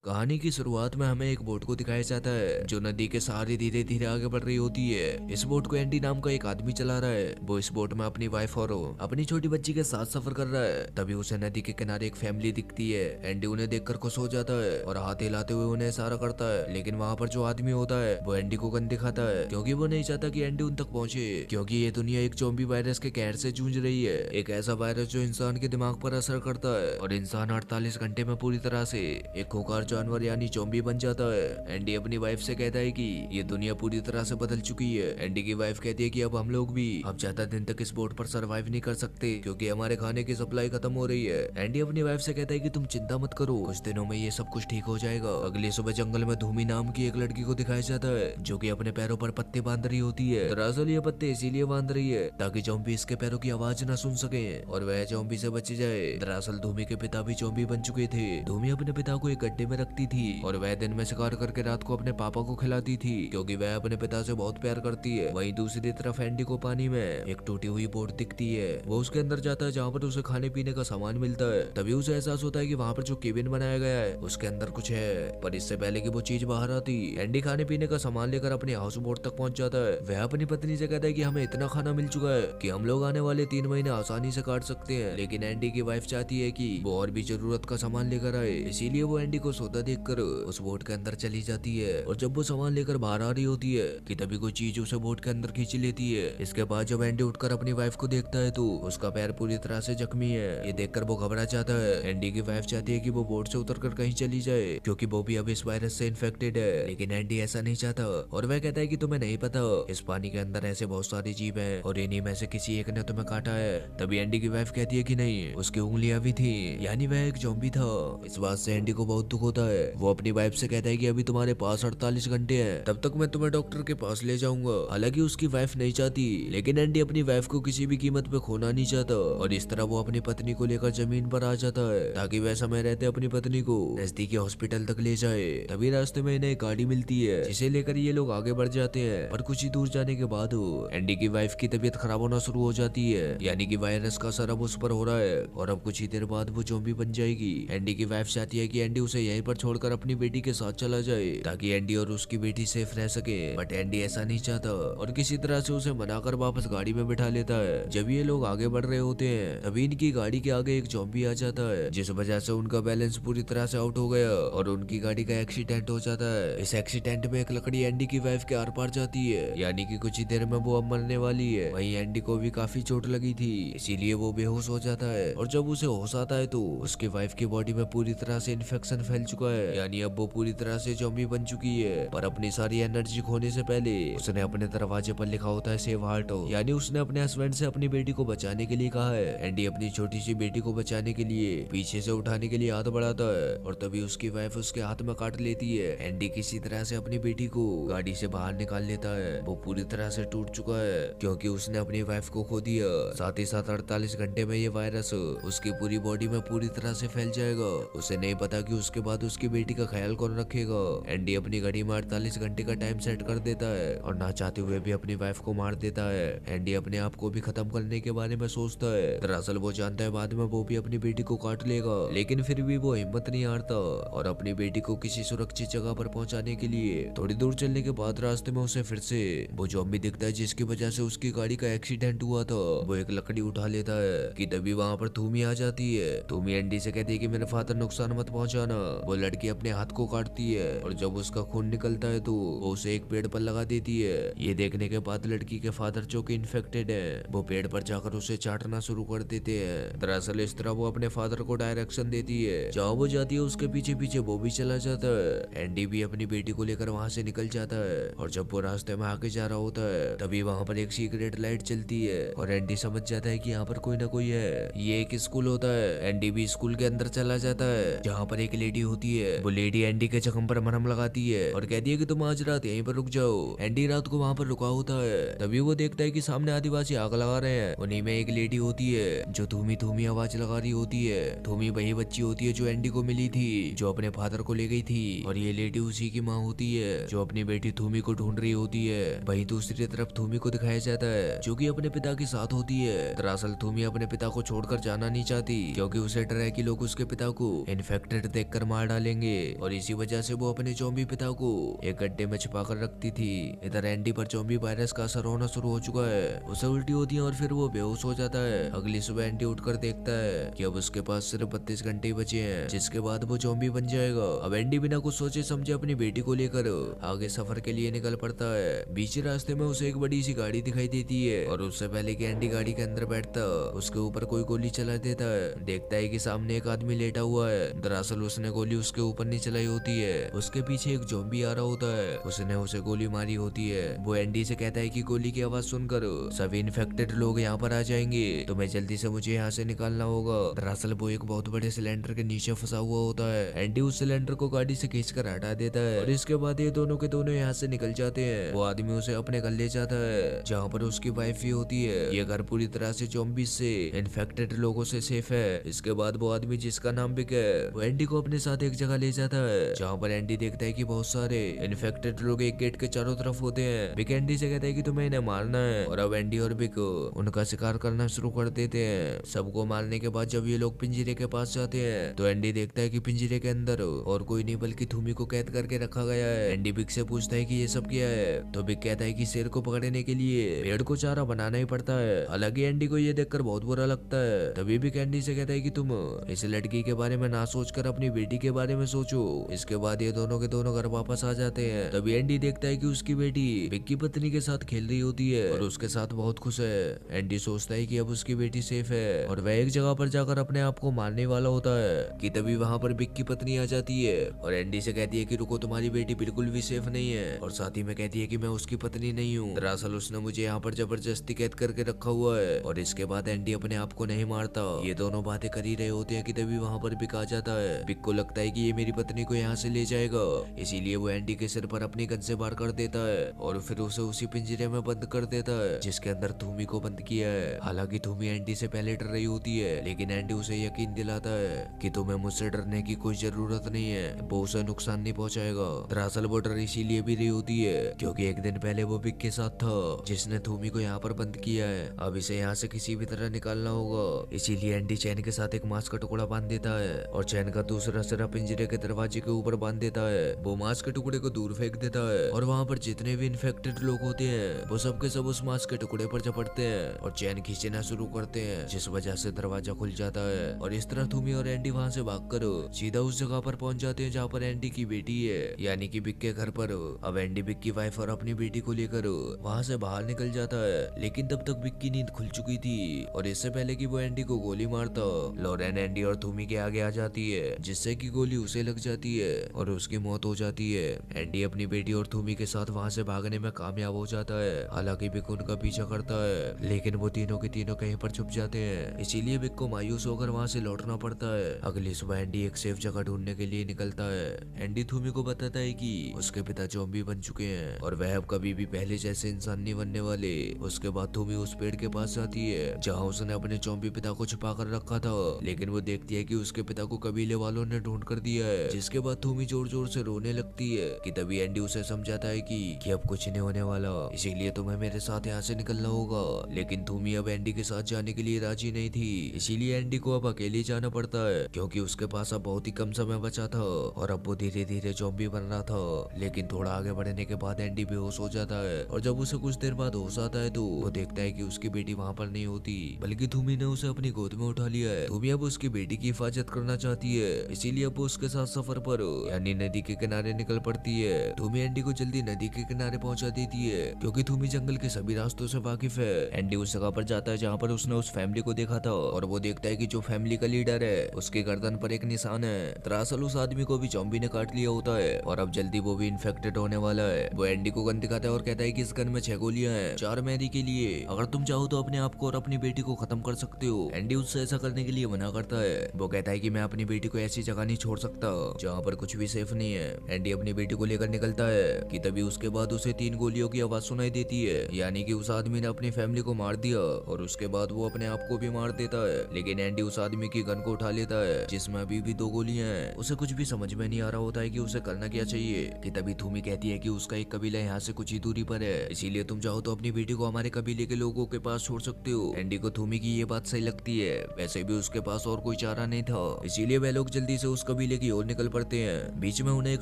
कहानी की शुरुआत में हमें एक बोट को दिखाया जाता है जो नदी के सहारे धीरे धीरे आगे बढ़ रही होती है। इस बोट को एंडी नाम का एक आदमी चला रहा है। वो इस बोट में अपनी वाइफ और अपनी छोटी बच्ची के साथ सफर कर रहा है। तभी उसे नदी के किनारे एक फैमिली दिखती है। एंडी उन्हें देखकर खुश हो जाता है और हाथ हिलाते हुए उन्हें इशारा करता है, लेकिन वहाँ पर जो आदमी होता है वो एंडी को गन दिखाता है क्योंकि वो नहीं चाहता कि एंडी उन तक पहुंचे, क्योंकि ये दुनिया एक ज़ॉम्बी वायरस के कहर से जूझ रही है। एक ऐसा वायरस जो इंसान के दिमाग पर असर करता है और इंसान 48 घंटे में पूरी तरह से एक खूंखार जानवर यानी ज़ॉम्बी बन जाता है। एंडी अपनी वाइफ से कहता है कि ये दुनिया पूरी तरह से बदल चुकी है। एंडी की वाइफ कहती है कि अब हम लोग भी अब ज्यादा दिन तक इस बोट पर सरवाइव नहीं कर सकते क्योंकि हमारे खाने की सप्लाई खत्म हो रही है। एंडी अपनी वाइफ से कहता है कि तुम चिंता मत करो, कुछ दिनों में ये सब कुछ ठीक हो जाएगा। अगली सुबह जंगल में धूमी नाम की एक लड़की को दिखाया जाता है जो कि अपने पैरों पर पत्ते बांध रही होती है। दरअसल ये पत्ते इसीलिए बांध रही है ताकि ज़ॉम्बी इसके पैरों की आवाज न सुन सके और वह ज़ॉम्बी से बच जाए। दरअसल धूमी के पिता भी ज़ॉम्बी बन चुके थे। धूमी अपने पिता को एक गड्ढे में रखती थी और वह दिन में शिकार करके रात को अपने पापा को खिलाती थी क्योंकि वह अपने पिता से बहुत प्यार करती है। वहीं दूसरी तरफ एंडी को पानी में एक टूटी हुई बोट दिखती है। वो उसके अंदर जाता है जहाँ पर उसे खाने पीने का सामान मिलता है। तभी उसे एहसास होता है कि वहाँ पर जो केबिन बनाया गया है उसके अंदर कुछ है, पर इससे पहले कि वो चीज बाहर आती एंडी खाने पीने का सामान लेकर अपने हाउस बोट तक पहुंच जाता है। वह अपनी पत्नी से कहता है कि हमें इतना खाना मिल चुका है कि हम लोग आने वाले 3 महीने आसानी से काट सकते हैं, लेकिन एंडी की वाइफ चाहती है कि वो और भी जरूरत का सामान लेकर आए। इसीलिए वो एंडी को सोता देखकर उस बोट के अंदर चली जाती है और जब वो सामान लेकर बाहर आ रही होती है कि तभी कोई चीज उसे बोट के अंदर खींच लेती है। इसके बाद जब एंडी उठकर अपनी वाइफ को देखता है तो उसका पैर पूरी तरह से जख्मी है। ये देखकर वो घबरा जाता है। एंडी की वाइफ चाहती है कि वो बोट से उतरकर कहीं चली जाए क्योंकि वो भी अब इस वायरस से इन्फेक्टेड है, लेकिन एंडी ऐसा नहीं चाहता और वह कहता है कि तुम्हें नहीं पता, इस पानी के अंदर ऐसे बहुत सारी जीव हैं और इन्हीं में से किसी एक ने तुम्हें काटा है। तभी एंडी की वाइफ कहती है कि नहीं, उसकी उंगलियां भी थी, यानी वह एक ज़ॉम्बी था। इस बात से एंडी को बहुत दुख होता है। वो अपनी वाइफ से कहता है कि अभी तुम्हारे पास 48 घंटे हैं, तब तक मैं तुम्हें डॉक्टर के पास ले जाऊंगा। हालांकि उसकी वाइफ नहीं चाहती, लेकिन एंडी अपनी वाइफ को किसी भी कीमत पे खोना नहीं चाहता और इस तरह वो अपनी पत्नी को लेकर जमीन पर आ जाता है ताकि वह समय रहते अपनी पत्नी को नजदीकी हॉस्पिटल तक ले जाए। तभी रास्ते में इन्हें एक गाड़ी मिलती है जिसे लेकर ये लोग आगे बढ़ जाते हैं, पर कुछ ही दूर जाने के बाद एंडी की वाइफ की तबीयत खराब होना शुरू हो जाती है, यानी कि वायरस का असर अब उस पर हो रहा है और अब कुछ ही देर बाद वो ज़ॉम्बी बन जाएगी। एंडी की वाइफ चाहती है कि एंडी उसे यहीं पर छोड़कर अपनी बेटी के साथ चला जाए ताकि एंडी और उसकी बेटी सेफ रह सके, बट एंडी ऐसा नहीं चाहता और किसी तरह से उसे मनाकर वापस गाड़ी में बिठा लेता है। जब ये लोग आगे बढ़ रहे होते हैं तभी इनकी गाड़ी के आगे एक ज़ॉम्बी आ जाता है जिस वजह से उनका बैलेंस पूरी तरह से आउट हो गया और उनकी गाड़ी का एक्सीडेंट हो जाता है। इस एक्सीडेंट में एक लकड़ी एंडी की वाइफ के आर पार जाती है, यानी कि कुछ ही देर में वो अब मरने वाली है। वहीं एंडी को भी काफी चोट लगी थी, इसीलिए वो बेहोश हो जाता है और जब उसे होश आता है तो उसकी वाइफ की बॉडी में पूरी तरह से इन्फेक्शन फैल चुका है, यानी अब वो पूरी तरह से ज़ॉम्बी बन चुकी है। पर अपनी सारी एनर्जी खोने से पहले उसने अपने दरवाजे पर लिखा होता है सेव हार्ट, यानी उसने अपने हस्बैंड से अपनी बेटी को बचाने के लिए कहा है। एंडी अपनी छोटी सी बेटी को बचाने के लिए पीछे से उठाने के लिए हाथ बढ़ाता है और तभी उसकी वाइफ उसके हाथ में काट लेती है। एंडी किसी तरह से अपनी बेटी को गाड़ी से बाहर निकाल लेता है। वो पूरी तरह से टूट चुका है क्योंकि उसने अपनी वाइफ को खो दिया। साथ ही साथ 48 घंटे में ये वायरस उसकी पूरी बॉडी में पूरी तरह से फैल जाएगा। उसे नहीं पता कि उसके बाद उसकी बेटी का ख्याल कौन रखेगा। एंडी अपनी घड़ी में 48 घंटे का टाइम सेट कर देता है और ना चाहते हुए भी अपनी वाइफ को मार देता है। एंडी अपने आप को भी खत्म करने के बारे में सोचता है। दरअसल वो जानता है बाद में वो भी अपनी बेटी को काट लेगा, लेकिन फिर भी वो हिम्मत नहीं हारता और अपनी बेटी को किसी सुरक्षित जगह पर पहुंचाने के लिए थोड़ी दूर चलने के बाद रास्ते में उसे फिर से वो ज़ॉम्बी दिखता है जिसकी वजह से उसकी गाड़ी का एक्सीडेंट हुआ था। वो एक लकड़ी उठा लेता है कि तभी वहाँ पर धूमी आ जाती है। धूमी एंडी से कहती है कि मेरे फादर नुकसान मत पहुंचाना। वो लड़की अपने हाथ को काटती है और जब उसका खून निकलता है तो वो उसे एक पेड़ पर लगा देती है। ये देखने के बाद लड़की के फादर जो कि इन्फेक्टेड है वो पेड़ पर जाकर उसे चाटना शुरू कर देते हैं। दरअसल इस तरह वो अपने फादर को डायरेक्शन देती है, जहाँ वो जाती है उसके पीछे पीछे वो भी चला जाता है। एंडी भी अपनी बेटी को लेकर वहाँ से निकल जाता है और जब वो रास्ते में आगे जा रहा होता है तभी वहाँ पर एक सीक्रेट लाइट चलती है और एंडी समझ जाता है कि यहाँ पर कोई ना कोई है। ये एक स्कूल होता है। एंडी भी स्कूल के अंदर चला जाता है जहाँ पर एक लेडी होती है। वो लेडी एंडी के जख्म पर मरहम लगाती है और कहती है कि तुम आज रात यहीं पर रुक जाओ। एंडी रात को वहाँ पर रुका होता है। तभी वो देखता है कि सामने आदिवासी आग लगा रहे हैं। उन्हीं में एक लेडी होती है जो धूमी धूमी आवाज लगा रही होती है। धूमी वही बच्ची होती है जो एंडी को मिली थी, जो अपने फादर को ले गई थी, और ये लेडी उसी की माँ होती है जो अपनी बेटी धूमी को ढूंढ रही होती है। वहीं दूसरी तरफ धूमी को दिखाया जाता है जो कि अपने पिता के साथ होती है। दरअसल धूमी अपने पिता को छोड़कर जाना नहीं चाहती क्योंकि उसे डर है कि लोग उसके पिता को इन्फेक्टेड देखकर मार डालेंगे और इसी वजह से वो अपने ज़ॉम्बी पिता को एक गड्ढे में छिपा कर रखती थी। इधर एंडी पर ज़ॉम्बी वायरस का असर होना शुरू हो चुका है, उसे उल्टी होती है और फिर वो बेहोश हो जाता है। अगली सुबह एंडी उठकर देखता है कि अब उसके पास सिर्फ 32 घंटे ही बचे हैं, जिसके बाद वो ज़ॉम्बी बन जाएगा। अब एंडी बिना कुछ सोचे समझे अपनी बेटी को लेकर आगे सफर के लिए निकल पड़ता है। बीच रास्ते में उसे एक बड़ी सी गाड़ी दिखाई देती है और उससे पहले कि एंडी गाड़ी के अंदर बैठता उसके ऊपर कोई गोली चला देता है। देखता है कि सामने एक आदमी लेटा हुआ है। दरअसल उसने गोली उसके ऊपर नहीं चलाई होती है, उसके पीछे एक ज़ॉम्बी आ रहा होता है, उसने उसे गोली मारी होती है। वो एंडी से कहता है कि गोली की आवाज सुनकर सभी इन्फेक्टेड लोग यहाँ पर आ जाएंगे, तुम्हें जल्दी से मुझे यहाँ से निकालना होगा। दरअसल वो एक बहुत बड़े सिलेंडर के नीचे फंसा हुआ होता है। एंडी उस सिलेंडर को गाड़ी से खींचकर हटा देता है और इसके बाद ये दोनों के दोनों यहाँ से निकल जाते हैं। वो आदमी उसे अपने घर ले जाता है जहाँ पर उसकी वाइफ भी होती है। ये घर पूरी तरह से ज़ॉम्बी से इन्फेक्टेड लोगों से सेफ है। इसके बाद वो आदमी जिसका नाम बिक है वो एंडी को अपने साथ एक जगह ले जाता है जहाँ पर एंडी देखता है कि बहुत सारे इन्फेक्टेड लोग एक गेट के चारों तरफ होते हैं। बिक एंडी से कहता है कि तुम्हें इन्हें मारना है और अब एंडी और बिक उनका शिकार करना शुरू कर देते हैं। सबको मारने के बाद जब ये लोग पिंजरे के पास जाते हैं तो एंडी देखता है कि पिंजरे के अंदर और कोई नहीं बल्कि थूमी को कैद करके रखा गया है। एंडी बिक से पूछता है कि ये सब क्या है, तो बिक कहता है कि शेर को पकड़ने के लिए पेड़ को चारा बनाना ही पड़ता है। हालांकि एंडी को ये देखकर बहुत बुरा लगता है। तभी बिक एंडी से कहता है कि तुम इस लड़की के बारे में ना सोचकर अपनी बेटी के बारे में सोचो। इसके बाद ये दोनों के दोनों घर वापस आ जाते हैं। तभी एंडी देखता है कि उसकी बेटी बिक की पत्नी के साथ खेल रही होती है और उसके साथ बहुत खुश है। एंडी सोचता है कि अब उसकी बेटी सेफ है और वह एक जगह पर जाकर अपने आप को मारने वाला होता है कि तभी वहां पर बिक की पत्नी आ जाती है और एंडी से कहती है कि रुको, तुम्हारी बेटी बिल्कुल भी सेफ नहीं है, और साथ ही में कहती है कि मैं उसकी पत्नी नहीं हूँ। दरअसल उसने मुझे यहाँ पर जबरदस्ती कैद करके रखा हुआ है। और इसके बाद एंडी अपने आप को नहीं मारता। ये दोनों बातें कर ही रहे होते हैं कि तभी वहाँ पर बिक आ जाता है। बिक को लगता है कि ये मेरी पत्नी को यहाँ से ले जाएगा, इसीलिए वो एंडी के सिर पर अपनी गन से वार कर देता है और फिर उसे उसी पिंजरे में बंद कर देता है जिसके अंदर थूमी को बंद किया है। हालांकि थूमी एंडी से पहले डर रही होती है, लेकिन एंडी उसे यकीन दिलाता है कि तुम्हें मुझसे डरने की कोई जरूरत नहीं है, वो उसे नुकसान नहीं पहुंचाएगा। दरअसल वो डर इसीलिए भी रही होती है क्योंकि एक दिन पहले वो बिक के साथ था जिसने थूमी को यहाँ पर बंद किया है। अब इसे यहाँ से किसी भी तरह निकालना होगा, इसीलिए एंडी चैन के साथ एक मांस का टुकड़ा बांध देता है और चैन का दूसरा सिरा पिंजरे के दरवाजे के ऊपर बांध देता है। वो मांस के टुकड़े को दूर फेंक देता है और वहाँ पर जितने भी इन्फेक्टेड लोग होते हैं वो सबके सब उस मांस के टुकड़े पर झपटते हैं और चैन खींचना शुरू करते हैं, जिस वजह से दरवाजा खुल जाता है। और इस तरह थूमी और एंडी वहाँ से भागकर सीधा उस जगह पर पहुंच जाते हैं जहाँ पर एंडी की बेटी है, यानी कि बिक के घर पर। अब एंडी बिक की वाइफ और अपनी बेटी को लेकर वहाँ से बाहर निकल जाता है, लेकिन तब तक बिक की नींद खुल चुकी थी और इससे पहले कि वो एंडी को गोली मारता लॉरेन एंडी और थूमी के आगे आ जाती है, जिससे कि गोली उसे लग जाती है और उसकी मौत हो जाती है। एंडी अपनी बेटी और थूमी के साथ वहाँ से भागने में कामयाब हो जाता है। हालांकि बिक उनका पीछा करता है, लेकिन वो तीनों के तीनों कहीं पर छुप जाते हैं, इसीलिए बिक को मायूस होकर वहाँ से लौटना पड़ता है। अगली सुबह एंडी एक सेफ जगह ढूंढने के लिए निकलता है। एंडी थूमी को बताता है कि उसके पिता ज़ॉम्बी बन चुके हैं और वह अब कभी भी पहले जैसे इंसान नहीं बनने वाले। उसके बाद थूमी उस पेड़ के पास जाती है जहाँ उसने अपने ज़ॉम्बी पिता को छुपा कर रखा था, लेकिन वो देखती है कि उसके पिता को कबीले वालों ने ढूंढ कर दिया है, जिसके बाद थूमी जोर जोर से रोने लगती है कि तभी एंडी उसे समझाता है कि अब कुछ नहीं होने वाला, इसीलिए तुम्हें मेरे साथ यहाँ से निकलना होगा। लेकिन थूमी अब एंडी के साथ जाने के लिए राजी नहीं थी, इसीलिए एंडी को अब अकेले जाना पड़ता है क्योंकि उसके पास अब बहुत ही कम समय बचा था और अब वो धीरे धीरे ज़ॉम्बी बन रहा था। लेकिन थोड़ा आगे बढ़ने के बाद एंडी बेहोश हो जाता है और जब उसे कुछ देर बाद होश आता है तो वो देखता है कि उसकी बेटी वहाँ पर नहीं होती, बल्कि थूमी ने उसे अपनी गोद में उठा लिया है। थूमी अब उसकी बेटी की हिफाजत करना चाहती है, इसीलिए अब वो उसके साथ सफर पर यानी नदी के किनारे निकल पड़ती है। थूमी एंडी को जल्दी नदी के किनारे पहुंचा देती है क्योंकि थूमी जंगल के सभी रास्तों से वाकिफ है। एंडी उस जगह पर जाता है जहाँ पर उसने उस फैमिली को देखा था और वो देखता है कि जो फैमिली का लीडर है उसके गर्दन पर एक निशान है। दरअसल उस आदमी को भी ज़ॉम्बी ने काट लिया होता है और अब जल्दी वो भी इन्फेक्टेड होने वाला है। वो एंडी को गन दिखाता है और कहता है कि इस गन में 6 गोलियां हैं, 4 मैरी के लिए, अगर तुम चाहो तो अपने आप को और अपनी बेटी को खत्म कर सकते हो। एंडी उससे ऐसा करने के लिए मना करता है। वो कहता है कि मैं अपनी बेटी को ऐसी जगह नहीं छोड़ सकता जहाँ पर कुछ भी सेफ नहीं है। एंडी अपनी बेटी को लेकर निकलता है कि तभी उसके बाद उसे 3 गोलियों की आवाज सुनाई देती है, यानी कि उस आदमी ने अपनी फैमिली को मार दिया और उसके बाद वो अपने आप को भी मार देता है। लेकिन एंडी उस आदमी की गन को उठा लेता है जिसमें अभी भी 2 गोलियां हैं। उसे कुछ भी समझ में नहीं आ रहा होता है कि उसे करना क्या चाहिए कि तभी थूमी कहती है कि उसका एक कबीला यहाँ से कुछ ही दूरी पर है, इसीलिए तुम चाहो तो अपनी बेटी को हमारे कबीले के लोगों के पास छोड़ सकते हो। एंडी को थूमी की ये बात सही लगती है, वैसे भी उसके पास और कोई चारा नहीं था, इसीलिए वह लोग जल्दी से उस कबीले की ओर निकल पड़ते हैं। बीच में उन्हें एक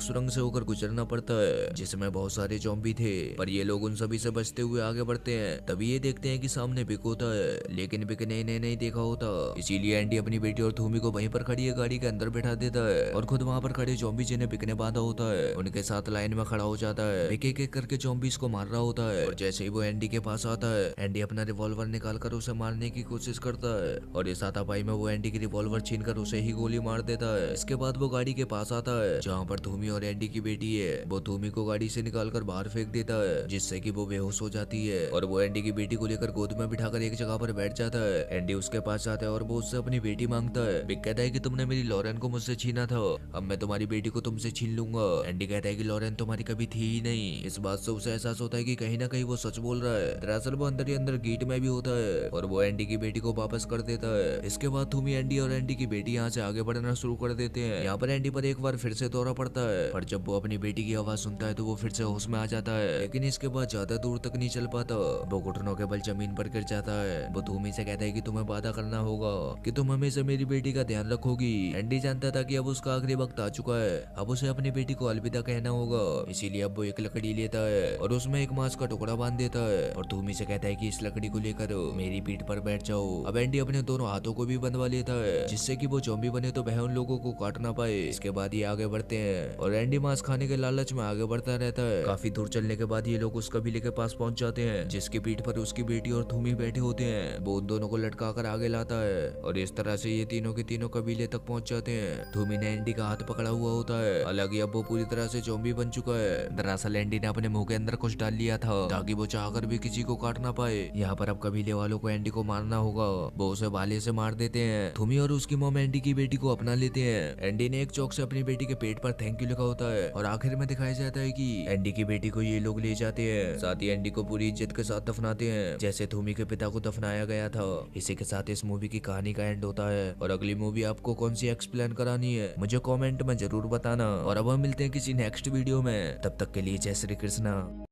सुरंग से होकर गुजरना पड़ता है जिसमें बहुत सारे ज़ॉम्बी थे, पर ये लोग उन सभी से बचते हुए आगे बढ़ते हैं। तभी ये देखते हैं कि सामने बिक होता है, लेकिन बिक ने इन्हें नहीं देखा होता। इसीलिए एंडी अपनी बेटी और थूमी को वहीं पर खड़ी है गाड़ी के अंदर बैठा देता है और खुद वहाँ पर खड़े ज़ॉम्बी जिन्हें बिक ने बांधा होता है उनके साथ लाइन में खड़ा हो जाता है। बिक एक एक करके ज़ॉम्बीज को मार रहा होता है और जैसे ही वो एंडी के पास आता है, एंडी अपना रिवॉल्वर निकालकर उसे मारने की कोशिश करता है और इस हाथापाई में वो एंडी की रिवॉल्वर छीनकर उसे ही गोली मार देता है। इसके बाद वो गाड़ी के पास आता है जहाँ पर थूमी और एंडी की बेटी है। वो थूमी को गाड़ी से निकालकर बाहर फेंक देता है जिससे कि वो बेहोश हो जाती है और वो एंडी की बेटी को लेकर गोद में बिठाकर एक जगह पर बैठ जाता है। एंडी उसके पास जाता है और वो उससे अपनी बेटी मांगता है। बिग कहता है कि तुमने मेरी लॉरेन को मुझसे छीना था, अब मैं तुम्हारी बेटी को तुमसे छीन लूंगा। एंडी कहता है कि लॉरेन तुम्हारी कभी थी ही नहीं। इस बात से उसे एहसास होता है कि कहीं ना कहीं वो सच बोल रहा है। दरअसल वो अंदर ही अंदर गीट में भी होता है और वो एंडी की बेटी को वापस कर देता है। इसके बाद थूमी एंडी और एंडी की बेटी यहाँ से आगे बढ़ना शुरू कर देते हैं। यहाँ पर एंडी पर एक बार फिर से दौरा पड़ता है, पर जब वो अपनी बेटी की आवाज सुनता है तो वो फिर से होश में आ जाता है, लेकिन इसके बाद ज्यादा दूर तक नहीं चल पाता। वो घुटनों के बल जमीन पर गिर जाता है। वो थूमी से कहता है कि तुम्हें वादा करना होगा कि तुम हमेशा मेरी बेटी का ध्यान रखोगी। एंडी जानता था कि अब उसका आखिरी वक्त आ चुका है, अब उसे अपनी बेटी को अलविदा कहना होगा। इसीलिए अब वो एक लकड़ी लेता है और उसमें एक मांस का टुकड़ा बांध देता है और थूमी से कहता है कि इस लकड़ी को लेकर मेरी पीठ पर बैठ जाओ। अब एंडी अपने दोनों हाथों को भी बंधवा लेता है जिससे कि वो ज़ॉम्बी बने तो वह उन लोगों को काट ना पाए। इसके बाद ये आगे बढ़ते हैं और एंडी मांस खाने के लालच में आगे बढ़ता रहता है। काफी दूर चलने के बाद ये लोग उस कबीले के पास पहुंच जाते हैं जिसकी पीठ पर उसकी बेटी और थूमी बैठे होते हैं। वो उन दोनों को लटका कर आगे लाता है और इस तरह से ये तीनों के तीनों कबीले तक पहुंच जाते हैं। थूमी ने एंडी का हाथ पकड़ा हुआ होता है, हालांकि अब वो पूरी तरह से ज़ॉम्बी बन चुका है। दरअसल एंडी ने अपने मुंह के अंदर कुछ डाल लिया था ताकि वो चाहकर भी किसी को काट ना पाए। यहाँ पर अब कबीले वालों को एंडी को मारना होगा। वो उसे भाले से मार देते हैं। थूमी और उसकी मॉम एंडी की बेटी को अपना लेते हैं। एंडी ने एक चौक से अपनी बेटी के पेट पर थैंक यू लिखा होता है और आखिर में दिखाया जाता है कि एंडी की बेटी को ये लोग ले जाते हैं, साथ ही एंडी को पूरी इज्जत के साथ दफनाते हैं जैसे थूमी के पिता को दफनाया गया था। इसी के साथ इस मूवी की कहानी का एंड होता है और अगली मूवी आपको कौन सी एक्सप्लेन करानी है मुझे कमेंट में जरूर बताना। और अब हम मिलते हैं किसी नेक्स्ट वीडियो में, तब तक के लिए जय श्री कृष्णा।